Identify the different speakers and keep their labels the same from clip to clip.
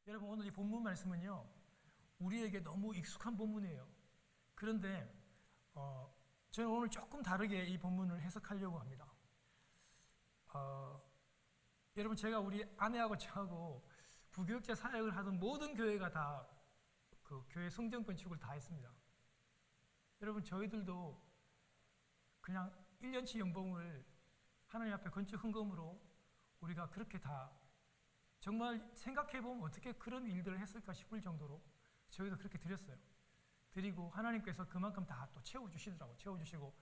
Speaker 1: 여러분, 오늘 이 본문 말씀은요, 우리에게 너무 익숙한 본문이에요. 그런데 저는 오늘 조금 다르게 이 본문을 해석하려고 합니다. 여러분, 제가 우리 아내하고 저하고 부교육자 사역을 하던 모든 교회가 다 그 교회 성전 건축을 다 했습니다. 여러분, 저희들도 그냥 1년치 연봉을 하나님 앞에 건축 헌금으로 우리가 그렇게 다 정말 생각해보면 어떻게 그런 일들을 했을까 싶을 정도로 저희도 그렇게 드렸어요. 드리고 하나님께서 그만큼 다 또 채워주시더라고요. 채워주시고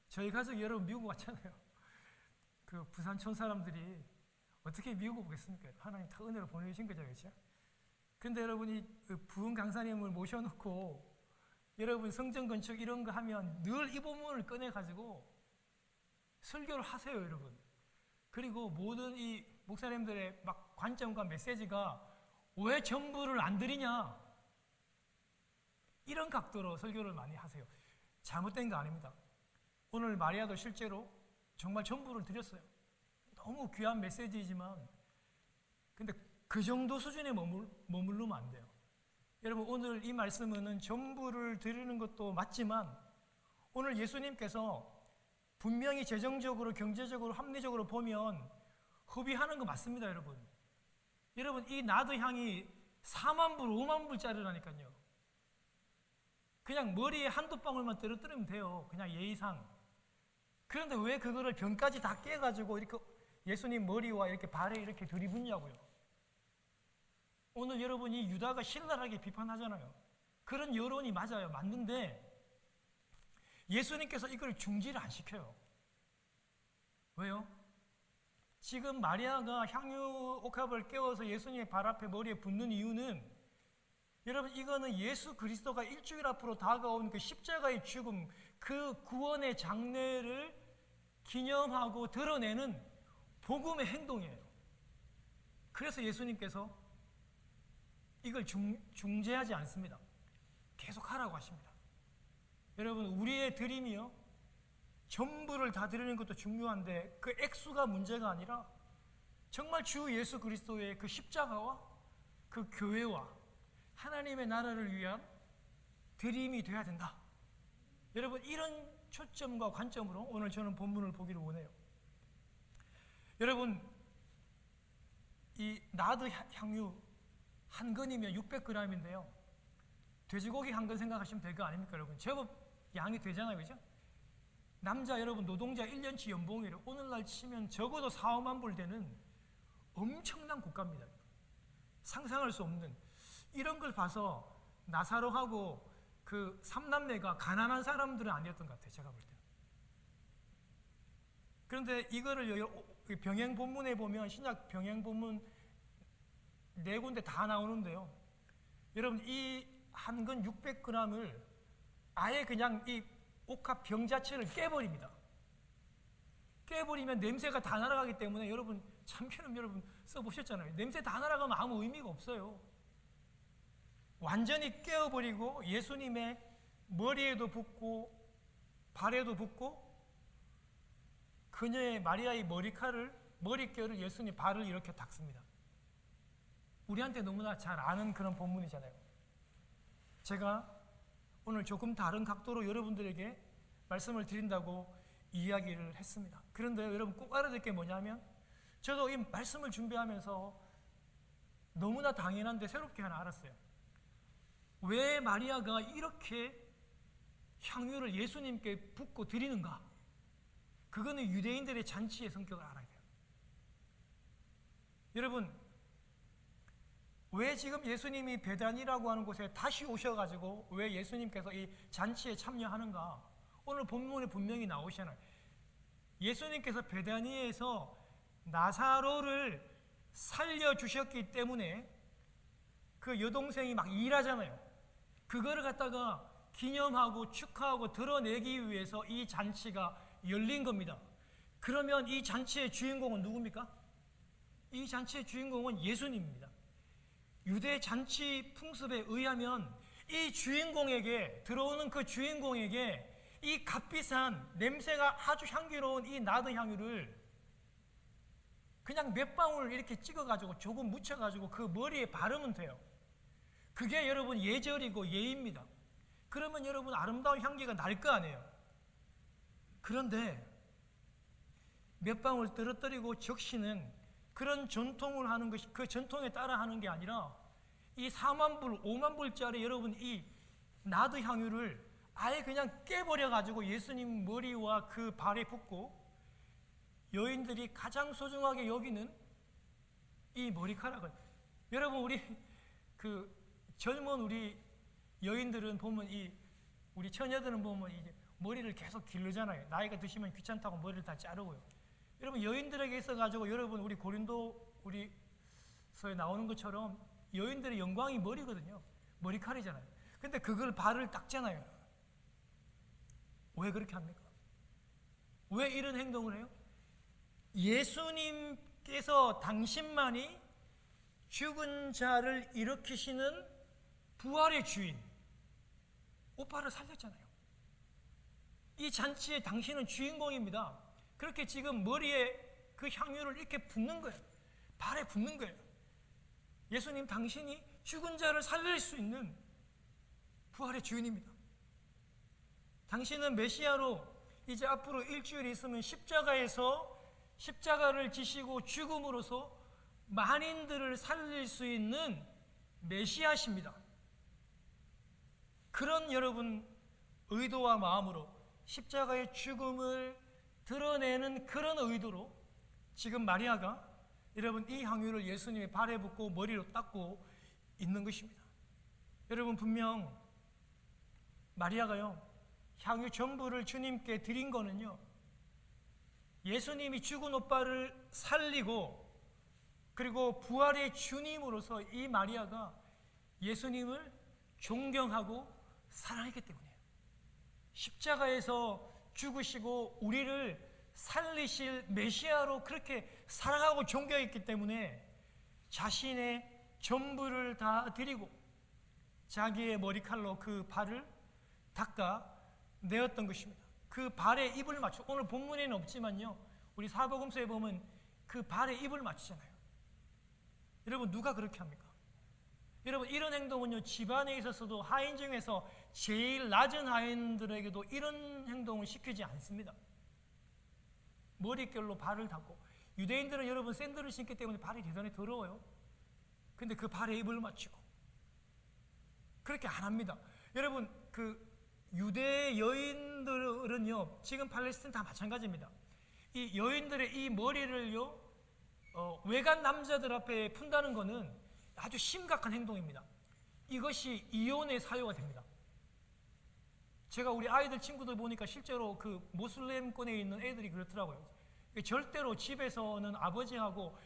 Speaker 1: 저희 가족이 여러분 미국 왔잖아요. 그 부산촌 사람들이 어떻게 미국 오겠습니까? 하나님 다 은혜로 보내주신 거죠, 그렇죠? 근데 여러분이 부흥 강사님을 모셔놓고 여러분 성전 건축 이런 거 하면 늘 이 본문을 꺼내가지고 설교를 하세요, 여러분. 그리고 모든 이 목사님들의 막 관점과 메시지가 왜 전부를 안 드리냐, 이런 각도로 설교를 많이 하세요. 잘못된 거 아닙니다. 오늘 마리아도 실제로 정말 전부를 드렸어요. 너무 귀한 메시지이지만 근데 그 정도 수준에 머무르면 안 돼요. 여러분, 오늘 이 말씀은 전부를 드리는 것도 맞지만 오늘 예수님께서 분명히 재정적으로, 경제적으로, 합리적으로 보면 허비하는 거 맞습니다, 여러분. 여러분, 이 나드 향이 4만 불, 5만 불짜리라니까요. 그냥 머리에 한두 방울만 떨어뜨리면 돼요. 그냥 예의상. 그런데 왜 그거를 병까지 다 깨가지고 이렇게 예수님 머리와 이렇게 발에 이렇게 들이붓냐고요. 오늘 여러분이 유다가 신랄하게 비판하잖아요. 그런 여론이 맞아요. 맞는데 예수님께서 이걸 중지를 안 시켜요. 왜요? 지금 마리아가 향유 옥합을 깨워서 예수님의 발 앞에 머리에 붓는 이유는 여러분, 이거는 예수 그리스도가 일주일 앞으로 다가온 그 십자가의 죽음, 그 구원의 장례를 기념하고 드러내는 복음의 행동이에요. 그래서 예수님께서 이걸 중재하지 않습니다. 계속 하라고 하십니다. 여러분, 우리의 드림이요, 전부를 다 드리는 것도 중요한데 그 액수가 문제가 아니라 정말 주 예수 그리스도의 그 십자가와 그 교회와 하나님의 나라를 위한 드림이 돼야 된다. 여러분, 이런 초점과 관점으로 오늘 저는 본문을 보기를 원해요. 여러분, 이 나드 향유 한 건이면 600g인데요. 돼지고기 한 건 생각하시면 될 거 아닙니까, 여러분? 제법 양이 되잖아요, 그죠? 남자 여러분, 노동자 1년치 연봉이래요. 오늘날 치면 적어도 4, 5만 불 되는 엄청난 국가입니다. 상상할 수 없는 이런 걸 봐서 나사로하고 그 삼남매가 가난한 사람들은 아니었던 것 같아요, 제가 볼 때. 그런데 이거를 병행 본문에 보면, 신약 병행 본문 4군데 다 나오는데요. 여러분, 이 한 건 600g을 아예 그냥 이 옥합 병 자체를 깨버립니다. 깨버리면 냄새가 다 날아가기 때문에 여러분, 참기름 여러분 써보셨잖아요. 냄새 다 날아가면 아무 의미가 없어요. 완전히 깨어버리고 예수님의 머리에도 붓고 발에도 붓고 그녀의 마리아의 머릿결을 예수님 발을 이렇게 닦습니다. 우리한테 너무나 잘 아는 그런 본문이잖아요. 제가 오늘 조금 다른 각도로 여러분들에게 말씀을 드린다고 이야기를 했습니다. 그런데 여러분, 꼭 알아야 될 게 뭐냐면, 저도 이 말씀을 준비하면서 너무나 당연한데 새롭게 하나 알았어요. 왜 마리아가 이렇게 향유를 예수님께 붓고 드리는가? 그거는 유대인들의 잔치의 성격을 알아야 돼요. 여러분, 왜 지금 예수님이 베단이라고 하는 곳에 다시 오셔가지고 왜 예수님께서 이 잔치에 참여하는가? 오늘 본문에 분명히 나오시잖아요. 예수님께서 베다니에서 나사로를 살려주셨기 때문에 그 여동생이 막 일하잖아요. 그거를 갖다가 기념하고 축하하고 드러내기 위해서 이 잔치가 열린 겁니다. 그러면 이 잔치의 주인공은 누굽니까? 이 잔치의 주인공은 예수님입니다. 유대 잔치 풍습에 의하면 이 주인공에게, 들어오는 그 주인공에게 이 값비싼 냄새가 아주 향기로운 이 나드 향유를 그냥 몇 방울 이렇게 찍어가지고 조금 묻혀가지고 그 머리에 바르면 돼요. 그게 여러분 예절이고 예입니다. 그러면 여러분 아름다운 향기가 날 거 아니에요. 그런데 몇 방울 떨어뜨리고 적시는 그런 전통을 하는 것이, 그 전통에 따라 하는 게 아니라 이 4만 불, 5만 불짜리 여러분 이 나드 향유를 아예 그냥 깨버려가지고 예수님 머리와 그 발에 붓고 여인들이 가장 소중하게 여기는 이 머리카락을, 여러분 우리 그 젊은 우리 여인들은 보면 우리 처녀들은 보면 이제 머리를 계속 기르잖아요. 나이가 드시면 귀찮다고 머리를 다 자르고요. 여러분 여인들에게 있어가지고 여러분 우리 고린도서에 나오는 것처럼 여인들의 영광이 머리거든요. 머리카락이잖아요. 근데 그걸 발을 닦잖아요. 왜 그렇게 합니까? 왜 이런 행동을 해요? 예수님께서 당신만이 죽은 자를 일으키시는 부활의 주인, 오빠를 살렸잖아요. 이 잔치에 당신은 주인공입니다. 그렇게 지금 머리에 그 향유를 이렇게 붓는 거예요. 발에 붓는 거예요. 예수님 당신이 죽은 자를 살릴 수 있는 부활의 주인입니다. 당신은 메시아로 이제 앞으로 일주일 있으면 십자가를 지시고 죽음으로써 만인들을 살릴 수 있는 메시아십니다. 그런 여러분 의도와 마음으로 십자가의 죽음을 드러내는 그런 의도로 지금 마리아가 여러분 이 향유를 예수님의 발에 붓고 머리로 닦고 있는 것입니다. 여러분 분명 마리아가요 향유 전부를 주님께 드린 거는요 예수님이 죽은 오빠를 살리고 그리고 부활의 주님으로서 이 마리아가 예수님을 존경하고 사랑했기 때문이에요. 십자가에서 죽으시고 우리를 살리실 메시아로 그렇게 사랑하고 존경했기 때문에 자신의 전부를 다 드리고 자기의 머리칼로 그 발을 닦아 내었던 것입니다. 그 발에 입을 맞추, 오늘 본문에는 없지만요 우리 사복음서에 보면 그 발에 입을 맞추잖아요. 여러분 누가 그렇게 합니까? 여러분 이런 행동은요 집안에 있어서도 하인 중에서 제일 낮은 하인들에게도 이런 행동을 시키지 않습니다. 머릿결로 발을 닦고, 유대인들은 여러분 샌들을 신기 때문에 발이 대단히 더러워요. 근데 그 발에 입을 맞추고 그렇게 안 합니다. 여러분 그 유대 여인들은요 지금 팔레스타인 다 마찬가지입니다. 이 여인들의 이 머리를요 외간 남자들 앞에 푼다는 것은 아주 심각한 행동입니다. 이것이 이혼의 사유가 됩니다. 제가 우리 아이들 친구들 보니까 실제로 그 모슬렘권에 있는 애들이 그렇더라고요. 절대로 집에서는 아버지하고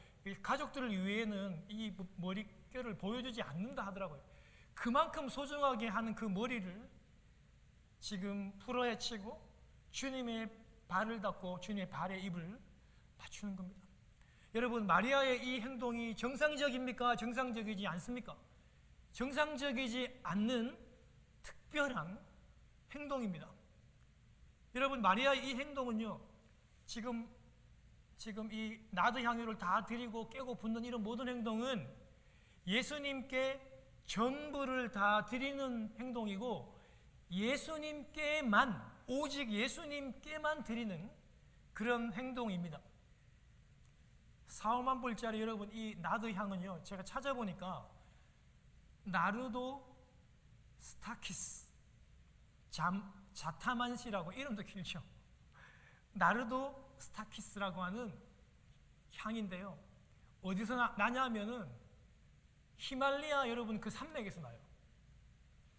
Speaker 1: 가족들을 위해는 이 머릿결을 보여주지 않는다 하더라고요. 그만큼 소중하게 하는 그 머리를 지금 풀어헤치고 주님의 발을 닦고 주님의 발에 입을 맞추는 겁니다. 여러분 마리아의 이 행동이 정상적입니까? 정상적이지 않습니까? 정상적이지 않는 특별한 행동입니다. 여러분 마리아의 이 행동은요 지금 이 나드 향유를 다 드리고 깨고 붓는 이런 모든 행동은 예수님께 전부를 다 드리는 행동이고 예수님께만, 오직 예수님께만 드리는 그런 행동입니다. 4, 5만 불짜리 여러분 이 나드 향은요 제가 찾아보니까 나르도 스타키스 자타만시라고 이름도 길죠. 나르도 스타키스라고 하는 향인데요 어디서 나냐면은 히말리아 여러분 그 산맥에서 나요.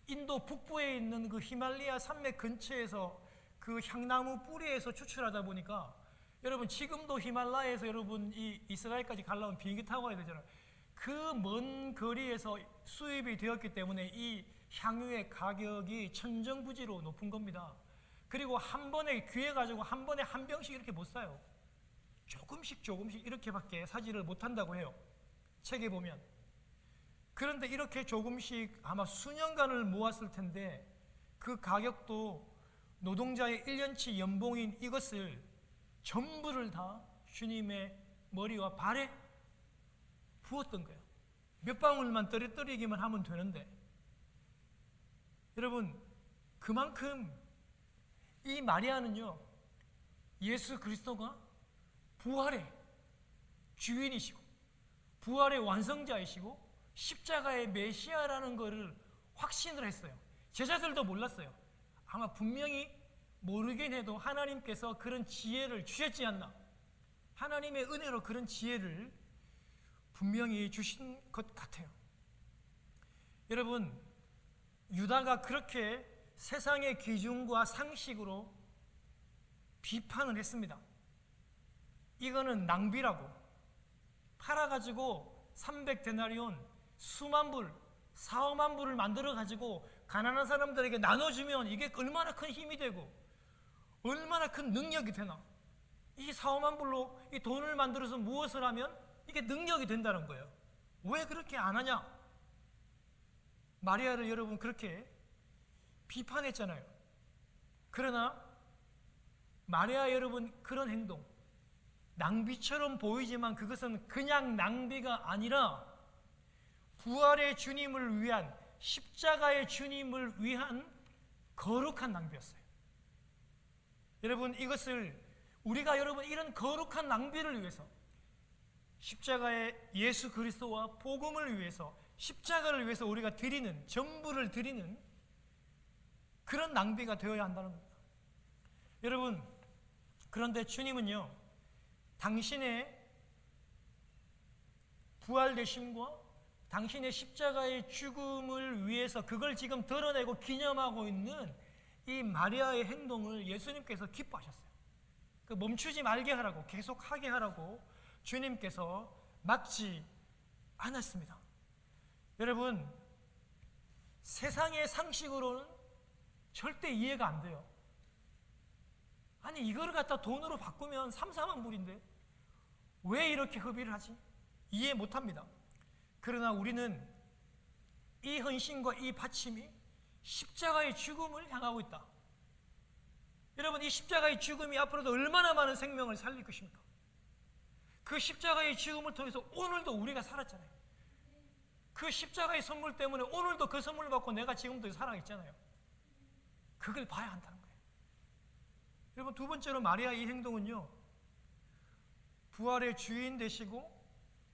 Speaker 1: 인도 북부에 있는 그 히말리아 산맥 근처에서 그 향나무 뿌리에서 추출하다 보니까 여러분 지금도 히말라야에서 여러분 이 이스라엘까지 가려면 비행기 타고 가야 되잖아요. 그 먼 거리에서 수입이 되었기 때문에 이 향유의 가격이 천정부지로 높은 겁니다. 그리고 한 번에 귀해가지고 한 번에 한 병씩 이렇게 못 사요. 조금씩 이렇게밖에 사지를 못한다고 해요. 책에 보면. 그런데 이렇게 조금씩 아마 수년간을 모았을 텐데 그 가격도 노동자의 1년치 연봉인 이것을 전부를 다 주님의 머리와 발에 부었던 거예요. 몇 방울만 떨어뜨리기만 하면 되는데, 여러분, 그만큼 이 마리아는요, 예수 그리스도가 부활의 주인이시고 부활의 완성자이시고 십자가의 메시아라는 것을 확신을 했어요. 제자들도 몰랐어요. 아마 분명히 모르긴 해도 하나님께서 그런 지혜를 주셨지 않나, 하나님의 은혜로 그런 지혜를 분명히 주신 것 같아요. 여러분, 유다가 그렇게 세상의 기준과 상식으로 비판을 했습니다. 이거는 낭비라고, 팔아가지고 300데나리온 수만 불, 4, 5만 불을 만들어가지고 가난한 사람들에게 나눠주면 이게 얼마나 큰 힘이 되고 얼마나 큰 능력이 되나. 이 4, 5만 불로 이 돈을 만들어서 무엇을 하면 이게 능력이 된다는 거예요. 왜 그렇게 안 하냐? 마리아를 여러분 그렇게 비판했잖아요. 그러나 마리아 여러분 그런 행동, 낭비처럼 보이지만 그것은 그냥 낭비가 아니라 부활의 주님을 위한, 십자가의 주님을 위한 거룩한 낭비였어요. 여러분, 이것을 우리가 여러분 이런 거룩한 낭비를 위해서, 십자가의 예수 그리스도와 복음을 위해서, 십자가를 위해서 우리가 드리는, 전부를 드리는 그런 낭비가 되어야 한다는 겁니다. 여러분, 그런데 주님은요, 당신의 부활되심과 당신의 십자가의 죽음을 위해서 그걸 지금 드러내고 기념하고 있는 이 마리아의 행동을 예수님께서 기뻐하셨어요. 그 멈추지 말게 하라고, 계속 하게 하라고 주님께서 막지 않았습니다. 여러분, 세상의 상식으로는 절대 이해가 안 돼요. 아니, 이거를 갖다 돈으로 바꾸면 3, 4만 불인데 왜 이렇게 허비를 하지? 이해 못합니다. 그러나 우리는 이 헌신과 이 바침이 십자가의 죽음을 향하고 있다. 여러분, 이 십자가의 죽음이 앞으로도 얼마나 많은 생명을 살릴 것입니까? 그 십자가의 죽음을 통해서 오늘도 우리가 살았잖아요. 그 십자가의 선물 때문에 오늘도 그 선물을 받고 내가 지금도 살아있잖아요. 그걸 봐야 한다는 거예요. 여러분, 두 번째로 마리아의 이 행동은요, 부활의 주인 되시고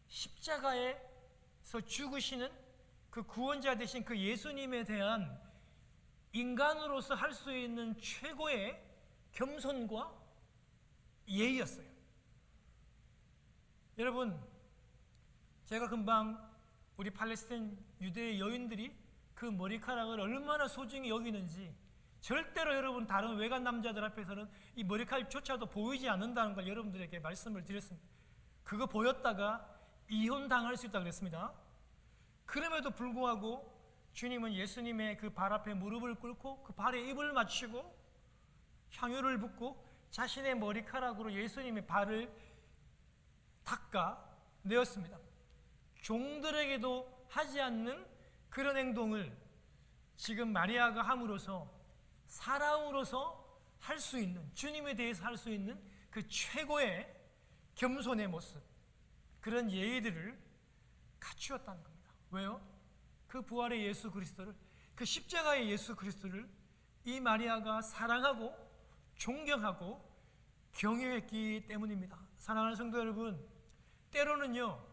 Speaker 1: 십자가에서 죽으시는 그 구원자 되신 그 예수님에 대한 인간으로서 할 수 있는 최고의 겸손과 예의였어요. 여러분, 제가 금방 우리 팔레스타인 유대의 여인들이 그 머리카락을 얼마나 소중히 여기는지, 절대로 여러분 다른 외간 남자들 앞에서는 이 머리카락조차도 보이지 않는다는 걸 여러분들에게 말씀을 드렸습니다. 그거 보였다가 이혼당할 수 있다고 그랬습니다. 그럼에도 불구하고 주님은 예수님의 그 발 앞에 무릎을 꿇고 그 발에 입을 맞추고 향유를 붓고 자신의 머리카락으로 예수님의 발을 닦아내었습니다. 종들에게도 하지 않는 그런 행동을 지금 마리아가 함으로써 사람으로서 할 수 있는, 주님에 대해서 할 수 있는 그 최고의 겸손의 모습, 그런 예의들을 갖추었다는 겁니다. 왜요? 그 부활의 예수 그리스도를, 그 십자가의 예수 그리스도를 이 마리아가 사랑하고 존경하고 경외했기 때문입니다. 사랑하는 성도 여러분, 때로는요,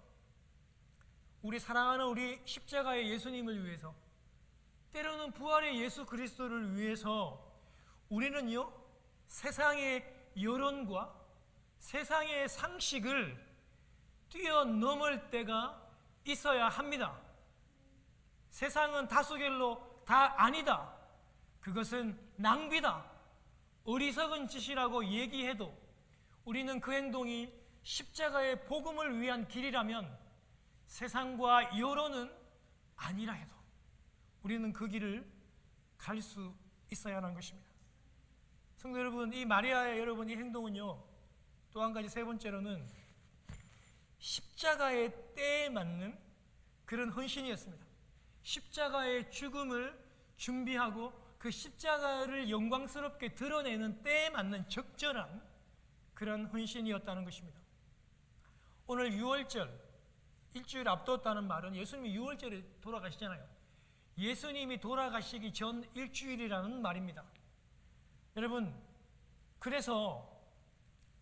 Speaker 1: 우리 사랑하는 우리 십자가의 예수님을 위해서, 때로는 부활의 예수 그리스도를 위해서 우리는요, 세상의 여론과 세상의 상식을 뛰어넘을 때가 있어야 합니다. 세상은 다수결로 다 아니다, 그것은 낭비다, 어리석은 짓이라고 얘기해도 우리는 그 행동이 십자가의 복음을 위한 길이라면, 세상과 여론은 아니라 해도 우리는 그 길을 갈 수 있어야 하는 것입니다. 성도 여러분, 이 마리아의 여러분 이 행동은요, 또 한 가지, 세 번째로는 십자가의 때에 맞는 그런 헌신이었습니다. 십자가의 죽음을 준비하고 그 십자가를 영광스럽게 드러내는 때에 맞는 적절한 그런 헌신이었다는 것입니다. 오늘 6월절, 일주일 앞뒀다는 말은 예수님이 6월절에 돌아가시잖아요. 예수님이 돌아가시기 전 일주일이라는 말입니다. 여러분, 그래서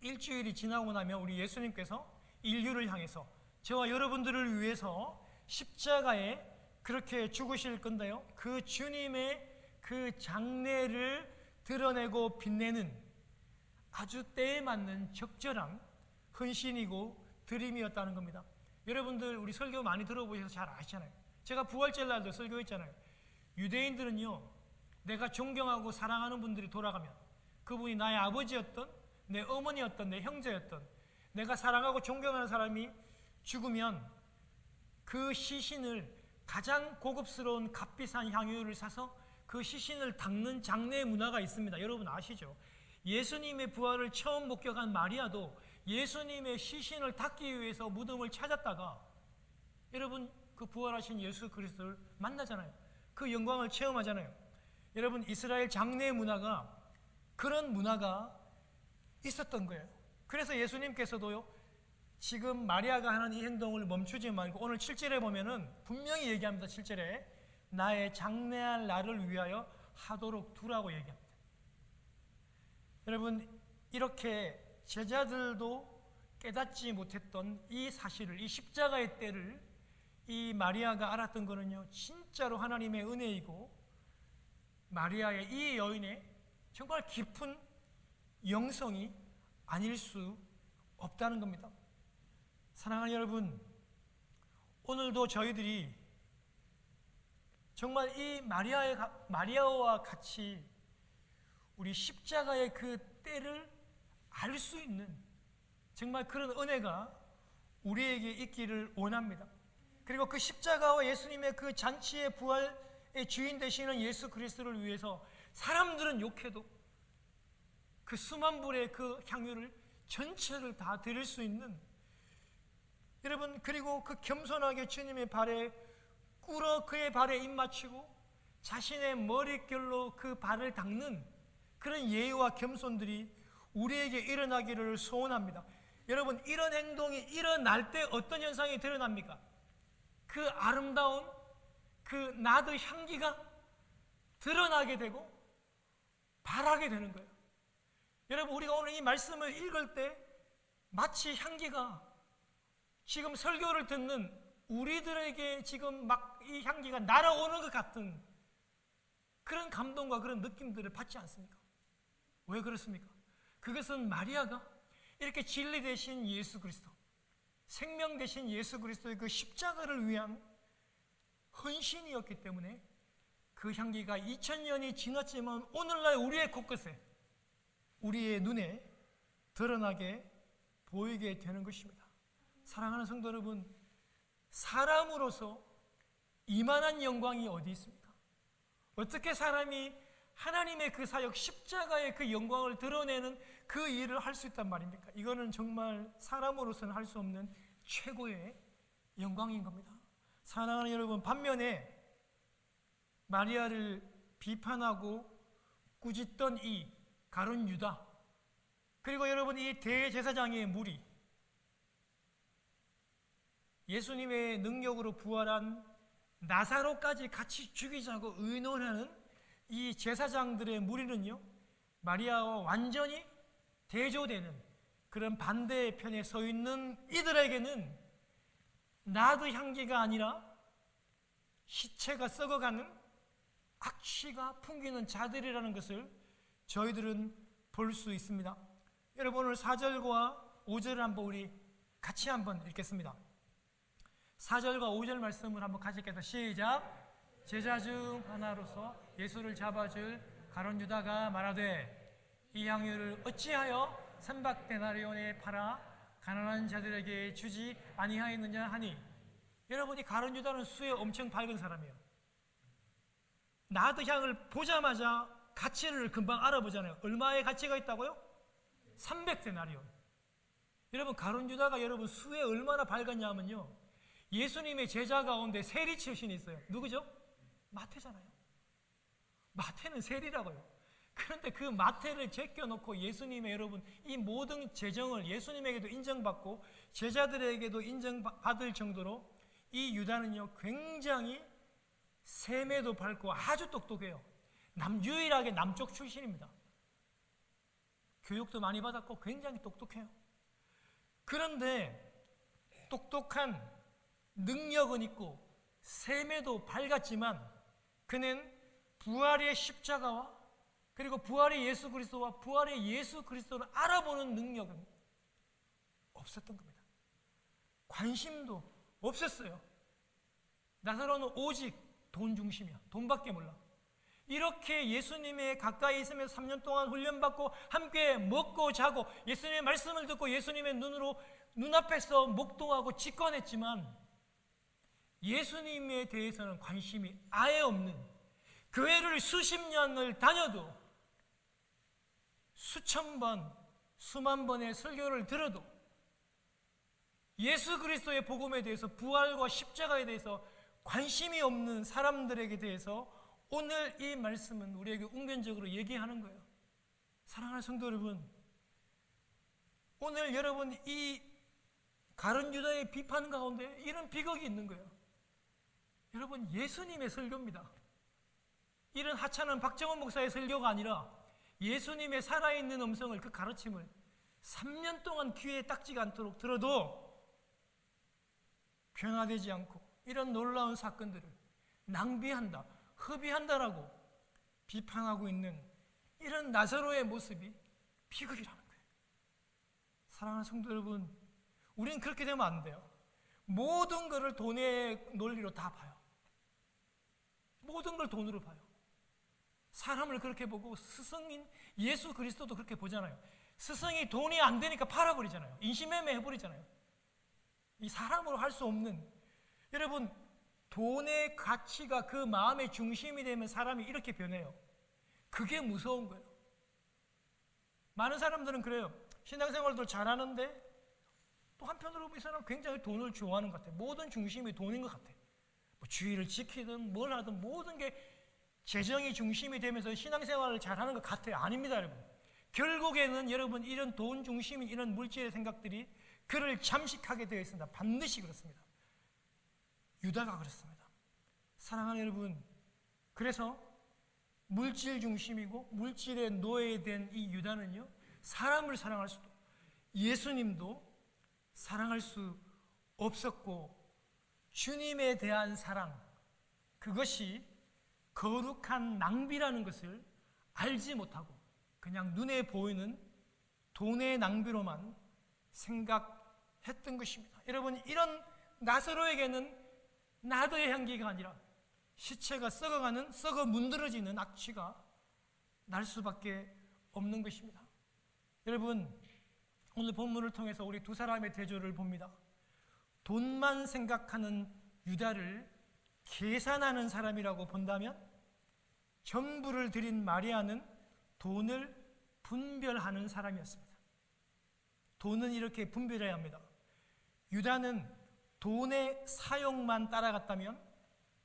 Speaker 1: 일주일이 지나고 나면 우리 예수님께서 인류를 향해서 저와 여러분들을 위해서 십자가에 그렇게 죽으실 건데요, 그 주님의 그 장래를 드러내고 빛내는 아주 때에 맞는 적절한 헌신이고 드림이었다는 겁니다. 여러분들 우리 설교 많이 들어보셔서 잘 아시잖아요. 제가 부활절 날도 설교했잖아요. 유대인들은요, 내가 존경하고 사랑하는 분들이 돌아가면, 그분이 나의 아버지였던, 내 어머니였던, 내 형제였던, 내가 사랑하고 존경하는 사람이 죽으면 그 시신을 가장 고급스러운 값비싼 향유를 사서 그 시신을 닦는 장례의 문화가 있습니다. 여러분 아시죠? 예수님의 부활을 처음 목격한 마리아도 예수님의 시신을 닦기 위해서 무덤을 찾았다가 여러분 그 부활하신 예수 그리스도를 만나잖아요. 그 영광을 체험하잖아요. 여러분 이스라엘 장례의 문화가 그런 문화가 있었던 거예요. 그래서 예수님께서도요, 지금 마리아가 하는 이 행동을 멈추지 말고 오늘 7절에 보면은 분명히 얘기합니다. 7절에 나의 장래할 날을 위하여 하도록 두라고 얘기합니다. 여러분 이렇게 제자들도 깨닫지 못했던 이 사실을, 이 십자가의 때를 이 마리아가 알았던 거는요, 진짜로 하나님의 은혜이고 마리아의 이 여인의 정말 깊은 영성이 아닐 수 없다는 겁니다. 사랑하는 여러분, 오늘도 저희들이 정말 이 마리아와 같이 우리 십자가의 그 때를 알 수 있는 정말 그런 은혜가 우리에게 있기를 원합니다. 그리고 그 십자가와 예수님의 그 잔치의 부활의 주인 되시는 예수 그리스도를 위해서 사람들은 욕해도 그 수만 불의 그 향유를 전체를 다 드릴 수 있는, 여러분 그리고 그 겸손하게 주님의 발에 꿇어 그의 발에 입 맞추고 자신의 머릿결로 그 발을 닦는 그런 예의와 겸손들이 우리에게 일어나기를 소원합니다. 여러분 이런 행동이 일어날 때 어떤 현상이 드러납니까? 그 아름다운 그 나드 향기가 드러나게 되고 바라게 되는 거예요. 여러분 우리가 오늘 이 말씀을 읽을 때 마치 향기가 지금 설교를 듣는 우리들에게 지금 막 이 향기가 날아오는 것 같은 그런 감동과 그런 느낌들을 받지 않습니까? 왜 그렇습니까? 그것은 마리아가 이렇게 진리 되신 예수 그리스도, 생명 되신 예수 그리스도의 그 십자가를 위한 헌신이었기 때문에 그 향기가 2000년이 지났지만 오늘날 우리의 곳곳에, 우리의 눈에 드러나게 보이게 되는 것입니다. 사랑하는 성도 여러분, 사람으로서 이만한 영광이 어디 있습니까? 어떻게 사람이 하나님의 그 사역 십자가의 그 영광을 드러내는 그 일을 할 수 있단 말입니까? 이거는 정말 사람으로서는 할 수 없는 최고의 영광인 겁니다. 사랑하는 여러분, 반면에 마리아를 비판하고 꾸짖던 이 가룟 유다, 그리고 여러분 이 대제사장의 무리, 예수님의 능력으로 부활한 나사로까지 같이 죽이자고 의논하는 이 제사장들의 무리는요, 마리아와 완전히 대조되는 그런 반대의 편에 서 있는 이들에게는 나드 향기가 아니라 시체가 썩어가는 악취가 풍기는 자들이라는 것을 저희들은 볼 수 있습니다. 여러분 오늘 4절과 5절을 한번 우리 같이 한번 읽겠습니다. 4절과 5절 말씀을 한번 같이 읽겠습니다. 시작. 제자 중 하나로서 예수를 잡아줄 가룟 유다가 말하되 이 향유를 어찌하여 300데나리온에 팔아 가난한 자들에게 주지 아니하였느냐 하니, 여러분 이 가룟 유다는 수에 엄청 밝은 사람이에요. 나드 향을 보자마자 가치를 금방 알아보잖아요. 얼마의 가치가 있다고요? 300데나리온. 여러분 가룟 유다가 여러분 수에 얼마나 밝았냐면요, 예수님의 제자 가운데 세리 출신이 있어요. 누구죠? 마태잖아요. 마태는 세리라고요. 그런데 그 마태를 제껴놓고 예수님의 여러분 이 모든 재정을 예수님에게도 인정받고 제자들에게도 인정받을 정도로 이 유다는요 굉장히 셈에도 밝고 아주 똑똑해요. 유일하게 남쪽 출신입니다. 교육도 많이 받았고 굉장히 똑똑해요. 그런데 똑똑한 능력은 있고 셈에도 밝았지만 그는 부활의 십자가와 그리고 부활의 예수 그리스도와 부활의 예수 그리스도를 알아보는 능력은 없었던 겁니다. 관심도 없었어요. 나사로는 오직 돈 중심이야. 돈밖에 몰라. 이렇게 예수님의 가까이 있으면서 3년 동안 훈련받고 함께 먹고 자고 예수님의 말씀을 듣고 예수님의 눈앞에서 목도하고 직관했지만 예수님에 대해서는 관심이 아예 없는, 교회를 수십 년을 다녀도 수천 번, 수만 번의 설교를 들어도 예수 그리스도의 복음에 대해서 부활과 십자가에 대해서 관심이 없는 사람들에게 대해서 오늘 이 말씀은 우리에게 웅변적으로 얘기하는 거예요. 사랑하는 성도 여러분, 오늘 여러분 이 가룟 유다의 비판 가운데 이런 비극이 있는 거예요. 여러분 예수님의 설교입니다. 이런 하찮은 박정원 목사의 설교가 아니라 예수님의 살아있는 음성을, 그 가르침을 3년 동안 귀에 딱지가 않도록 들어도 변화되지 않고 이런 놀라운 사건들을 낭비한다, 허비한다라고 비판하고 있는 이런 나사로의 모습이 비극이라는 거예요. 사랑하는 성도 여러분, 우리는 그렇게 되면 안 돼요. 모든 것을 돈의 논리로 다 봐요. 모든 걸 돈으로 봐요. 사람을 그렇게 보고 스승인 예수 그리스도도 그렇게 보잖아요. 스승이 돈이 안 되니까 팔아버리잖아요. 인신매매 해버리잖아요. 이 사람으로 할 수 없는, 여러분 돈의 가치가 그 마음의 중심이 되면 사람이 이렇게 변해요. 그게 무서운 거예요. 많은 사람들은 그래요. 신앙생활도 잘하는데 또 한편으로 이 사람은 굉장히 돈을 좋아하는 것 같아요. 모든 중심이 돈인 것 같아요. 뭐 주의를 지키든 뭘 하든 모든 게 재정이 중심이 되면서 신앙생활을 잘하는 것 같아요. 아닙니다, 여러분. 결국에는 여러분 이런 돈 중심인 이런 물질의 생각들이 그를 잠식하게 되어 있습니다. 반드시 그렇습니다. 유다가 그렇습니다. 사랑하는 여러분, 그래서 물질 중심이고 물질의 노예된 이 유다는요, 사람을 사랑할 수도, 예수님도 사랑할 수 없었고, 주님에 대한 사랑, 그것이 거룩한 낭비라는 것을 알지 못하고 그냥 눈에 보이는 돈의 낭비로만 생각했던 것입니다. 여러분, 이런 나사로에게는 나더의 향기가 아니라 시체가 썩어가는, 썩어 문드러지는 악취가 날 수밖에 없는 것입니다. 여러분, 오늘 본문을 통해서 우리 두 사람의 대조를 봅니다. 돈만 생각하는 유다를 계산하는 사람이라고 본다면, 전부를 드린 마리아는 돈을 분별하는 사람이었습니다. 돈은 이렇게 분별해야 합니다. 유다는 돈의 사용만 따라갔다면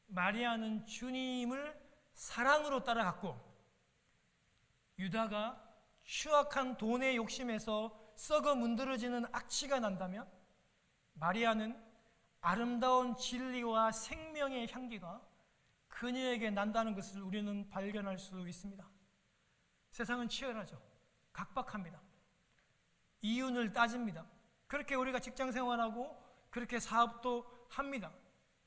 Speaker 1: 마리아는 주님을 사랑으로 따라갔고, 유다가 추악한 돈의 욕심에서 썩어 문드러지는 악취가 난다면 마리아는 아름다운 진리와 생명의 향기가 그녀에게 난다는 것을 우리는 발견할 수 있습니다. 세상은 치열하죠. 각박합니다. 이윤을 따집니다. 그렇게 우리가 직장생활하고 그렇게 사업도 합니다.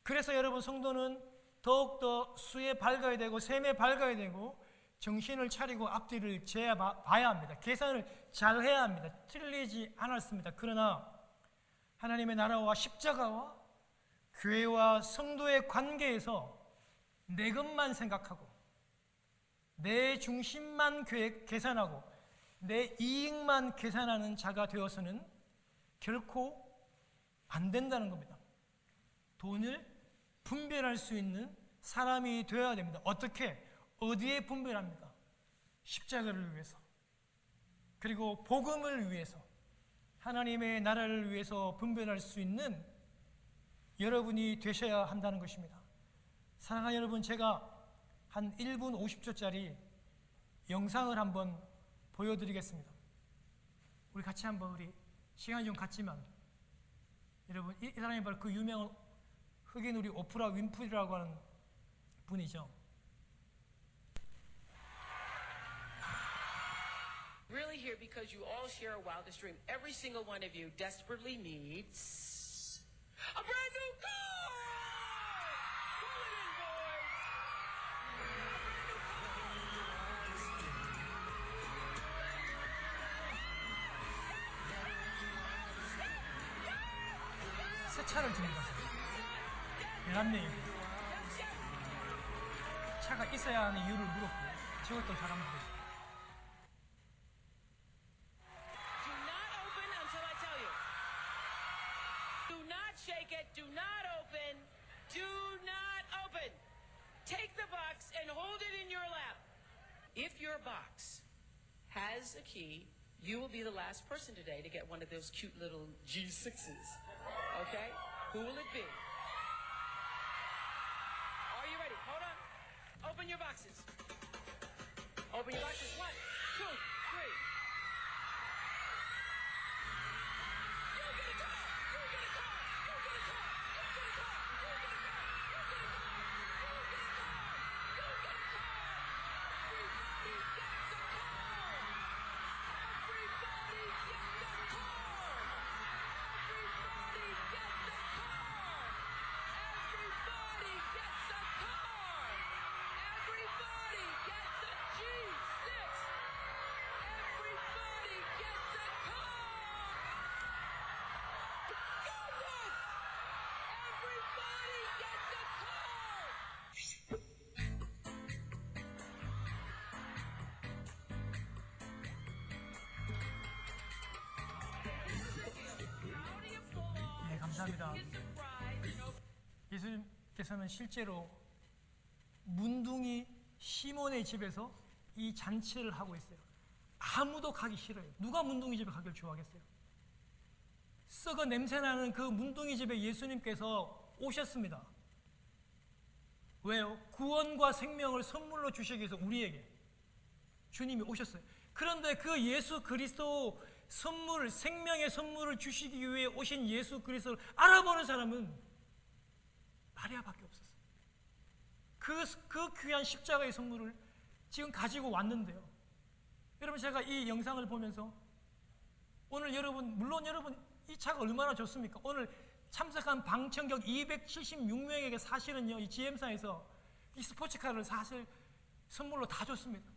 Speaker 1: 그래서 여러분 성도는 더욱더 수에 밝아야 되고 셈에 밝아야 되고 정신을 차리고 앞뒤를 재봐야 합니다. 계산을 잘 해야 합니다. 틀리지 않았습니다. 그러나 하나님의 나라와 십자가와 교회와 성도의 관계에서 내 것만 생각하고 내 중심만 계산하고 내 이익만 계산하는 자가 되어서는 결코 안 된다는 겁니다. 돈을 분별할 수 있는 사람이 되어야 됩니다. 어떻게? 어디에 분별합니까? 십자가를 위해서, 그리고 복음을 위해서, 하나님의 나라를 위해서 분별할 수 있는 여러분이 되셔야 한다는 것입니다. 사랑하는 여러분, 제가 한 1분 50초짜리 영상을 한번 보여드리겠습니다. 우리 같이 한번 우리 시간이 좀 갔지만 여러분 이 사람이 바로 그 유명한 흑인 우리 오프라 윈프리라고 하는 분이죠.
Speaker 2: Really here because you all share a wildest dream. Every single one of you desperately needs a brand new car! Pull it in, boys!
Speaker 1: 새 차를 지금 가서 11명이고 차가 있어야 하는 이유를 물었고 지웠던 사람들이
Speaker 2: Do not open until I tell you. Do not shake it. Do not open. Do not open. Take the box and hold it in your lap. If your box has a key, you will be the last person today to get one of those cute little G6s. Okay? Who will it be? Are you ready? Hold on. Open your boxes. Open your boxes. 1, 2, 3. You get a car! You get a car! You get a car! You get a car! You get a car! You get a car! You get a car! You get a car! Everybody gets a car! Everybody gets a car! Everybody gets a car! Everybody gets a car! Everybody gets a G6! Everybody gets a car! Goodness! Everybody gets a car!
Speaker 1: 네, 감사합니다. 예수님께서는 실제로 문둥이 시몬의 집에서 이 잔치를 하고 있어요. 아무도 가기 싫어요. 누가 문둥이 집에 가길 좋아하겠어요? 썩어 냄새나는 그 문둥이 집에 예수님께서 오셨습니다. 왜요? 구원과 생명을 선물로 주시기 위해서 우리에게 주님이 오셨어요. 그런데 그 예수 그리스도 선물, 생명의 선물을 주시기 위해 오신 예수 그리스도를 알아보는 사람은 마리아밖에 없었어요. 그 귀한 십자가의 선물을 지금 가지고 왔는데요. 여러분, 제가 이 영상을 보면서 오늘 여러분, 물론 여러분 이 차가 얼마나 좋습니까? 오늘 참석한 방청객 276명에게 사실은요, 이 GM사에서 이 스포츠카를 사실 선물로 다 줬습니다.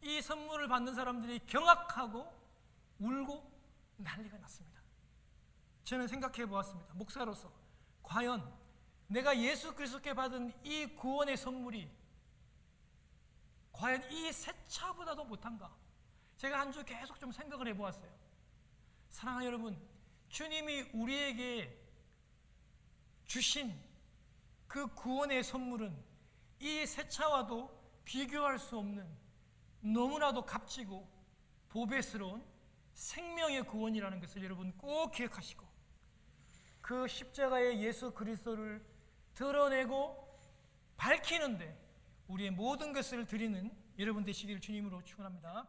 Speaker 1: 이 선물을 받는 사람들이 경악하고 울고 난리가 났습니다. 저는 생각해 보았습니다. 목사로서 과연 내가 예수 그리스도께 받은 이 구원의 선물이 과연 이 새 차보다도 못한가? 제가 한 주 계속 좀 생각을 해 보았어요. 사랑하는 여러분, 주님이 우리에게 주신 그 구원의 선물은 이 새 차와도 비교할 수 없는 너무나도 값지고 보배스러운 생명의 구원이라는 것을 여러분 꼭 기억하시고, 그 십자가의 예수 그리스도를 드러내고 밝히는데 우리의 모든 것을 드리는 여러분 되시기를 주님으로 축원합니다.